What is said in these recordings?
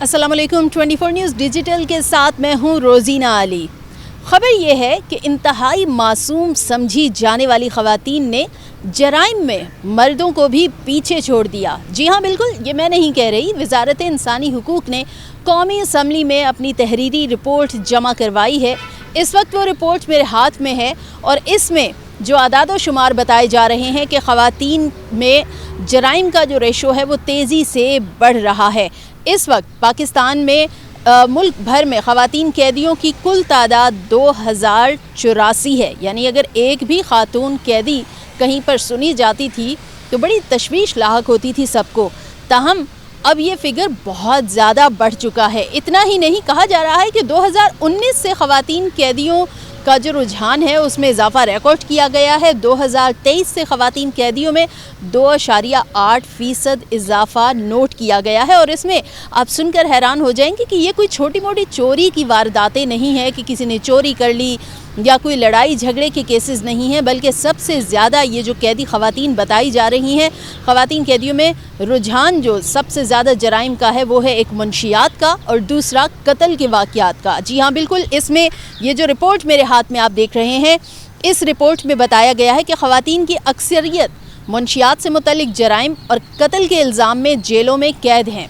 अस्सलाम वालेकुम 24 news digital के साथ मैं हूं रोज़ीना अली। ख़बर यह है कि इंतहाई मासूम समझी जाने वाली ख़वातीन ने जराइम में मर्दों को भी पीछे छोड़ दिया। जी हाँ, बिल्कुल, ये मैं नहीं कह रही। वज़ारत इंसानी हुकूक़ ने कौमी असम्बली में अपनी तहरीरी रिपोर्ट जमा करवाई है। इस वक्त वो रिपोर्ट मेरे हाथ में है और इसमें जो आदाद शुमार बताए जा रहे हैं कि ख़वातीन में जराइम का जो रेशो है वो तेज़ी से बढ़ रहा है। इस वक्त पाकिस्तान में मुल्क भर में ख़वातीन कैदियों की कुल तादाद 2084 है। यानी अगर एक भी खातून कैदी कहीं पर सुनी जाती थी तो बड़ी तशवीश लाहक होती थी सबको। ताहम अब ये फ़िगर बहुत ज़्यादा बढ़ चुका है। इतना ही नहीं, कहा जा रहा है कि 2019 से ख़वातीन कैदियों का जो रुझान है उसमें इजाफा रिकॉर्ड किया गया है। 2023 से ख़वातीन कैदियों में 2.8% इजाफा नोट किया गया है। और इसमें आप सुनकर हैरान हो जाएंगे कि ये कोई छोटी मोटी चोरी की वारदातें नहीं है कि किसी ने चोरी कर ली या कोई लड़ाई झगड़े के केसेस नहीं हैं, बल्कि सबसे ज़्यादा ये जो कैदी ख़वातीन बताई जा रही हैं, ख़वातीन कैदियों में रुझान जो सबसे ज़्यादा जराइम का है वो है एक मुनशियात का और दूसरा कत्ल के वाक़यात का। जी हाँ, बिल्कुल, इसमें ये जो रिपोर्ट मेरे हाथ में आप देख रहे हैं, इस रिपोर्ट में बताया गया है कि ख़वातीन की अक्सरियत मुनशियात से मुतल्लिक जराइम और कत्ल के इल्ज़ाम में जेलों में कैद हैं।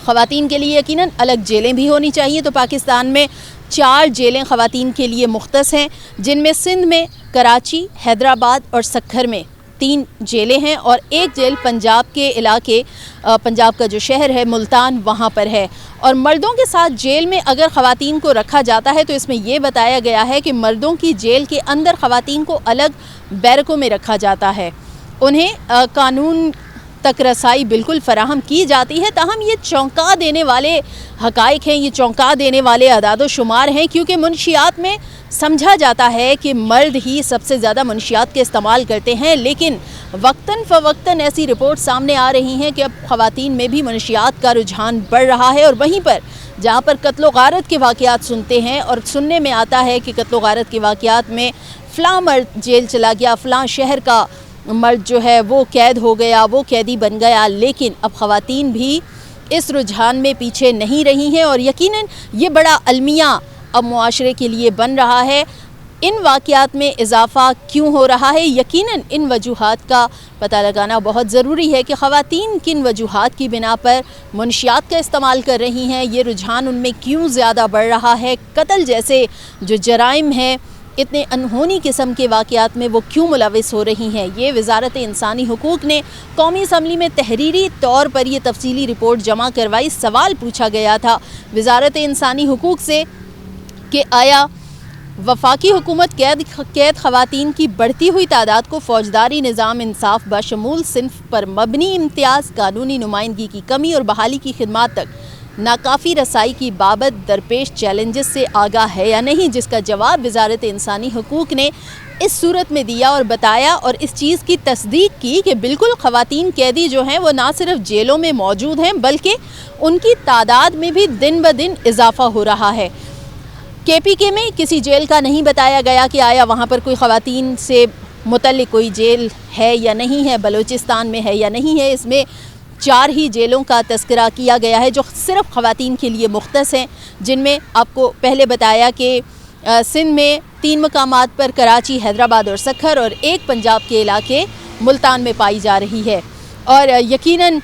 ख़वातीन के लिए यकीनन अलग जेलें भी होनी चाहिए। तो पाकिस्तान में 4 जेलें ख़वातीन के लिए मुख्तस हैं, जिनमें सिंध में, कराची, हैदराबाद और सक्खर में 3 जेलें हैं और एक जेल पंजाब के इलाके, पंजाब का जो शहर है मुल्तान, वहाँ पर है। और मर्दों के साथ जेल में अगर ख़वातीन को रखा जाता है तो इसमें यह बताया गया है कि मर्दों की जेल के अंदर ख़वातीन को अलग बैरकों में रखा जाता है। उन्हें कानून तक रसाई बिल्कुल फ़राहम की जाती है। ताहम ये चौंका देने वाले हक़ाइक़ हैं, ये चौंका देने वाले अदाद शुमार हैं, क्योंकि मुनशियात में समझा जाता है कि मर्द ही सबसे ज़्यादा मुनशियात के इस्तेमाल करते हैं, लेकिन वक्तन फ़वक्तन ऐसी रिपोर्ट सामने आ रही हैं कि अब ख़वातीन में भी मुनशियात का रुझान बढ़ रहा है। और वहीं पर जहाँ पर कत्ल गारत के वाक़यात सुनते हैं और सुनने में आता है कि कत्ल गारत के वाक़यात में फ़लाँ मर्द जेल चला गया, फ़लाँ शहर का मर्द जो है वो कैद हो गया, वो कैदी बन गया, लेकिन अब ख़वातीन भी इस रुझान में पीछे नहीं रही हैं। और यकीनन ये बड़ा अलमिया अब मुआशरे के लिए बन रहा है। इन वाक़यात में इजाफ़ा क्यों हो रहा है? यकीनन इन वजूहात का पता लगाना बहुत ज़रूरी है कि ख़वातीन किन वजूहात की बिना पर मुनशियात का इस्तेमाल कर रही हैं, ये रुझान उनमें क्यों ज़्यादा बढ़ रहा है, कत्ल जैसे जो जराइम हैं, इतने अनहोनी किस्म के वाक़यात में वो क्यों मुलविस हो रही हैं। ये वज़ारत इंसानी हुकूक़ ने कौमी असम्बली में तहरीरी तौर पर ये तफसीली रिपोर्ट जमा करवाई। सवाल पूछा गया था वज़ारत इंसानी हुकूक़ से कि आया वफाकी हुकूमत कैद ख़वातीन की बढ़ती हुई तादाद को फ़ौजदारी निज़ाम इंसाफ बशमूल सिन्फ़ पर मबनी इम्तियाज़, कानूनी नुमाइंदगी की कमी और बहाली की खिदमात तक नाकाफ़ी रसाई की बाबत दरपेश चैलेंजेस से आगाह है या नहीं, जिसका जवाब वज़ारत इंसानी हुकूक़ ने इस सूरत में दिया और बताया और इस चीज़ की तस्दीक की कि बिल्कुल ख़वातीन कैदी जो हैं वो ना सिर्फ जेलों में मौजूद हैं, बल्कि उनकी तादाद में भी दिन ब दिन इजाफ़ा हो रहा है। KPK में किसी जेल का नहीं बताया गया कि आया वहाँ पर कोई ख़वातीन से मुतल्लिक़ कोई जेल है या नहीं है, बलूचिस्तान में है या नहीं है। इसमें 4 ही जेलों का तस्करा किया गया है जो सिर्फ़ ख़वातीन के लिए मुख्तस हैं, जिनमें आपको पहले बताया कि सिंध में 3 मकामात पर, कराची, हैदराबाद और सक्खर, और एक पंजाब के इलाके मुल्तान में पाई जा रही है। और यकीनन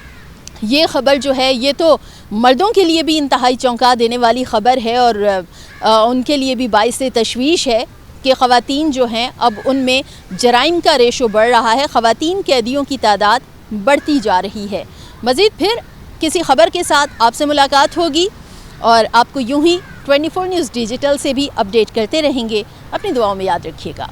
ये ख़बर जो है ये तो मर्दों के लिए भी इंतहाई चौंका देने वाली ख़बर है और उनके लिए भी बाइस तशवीश है कि ख़वातीन जो हैं अब उनमें जराइम का रेशो बढ़ रहा है, ख़वातीन कैदियों की तादाद बढ़ती जा रही है। मज़ीद फिर किसी ख़बर के साथ आपसे मुलाकात होगी और आपको यूं ही 24 न्यूज़ डिजिटल से भी अपडेट करते रहेंगे। अपनी दुआओं में याद रखिएगा।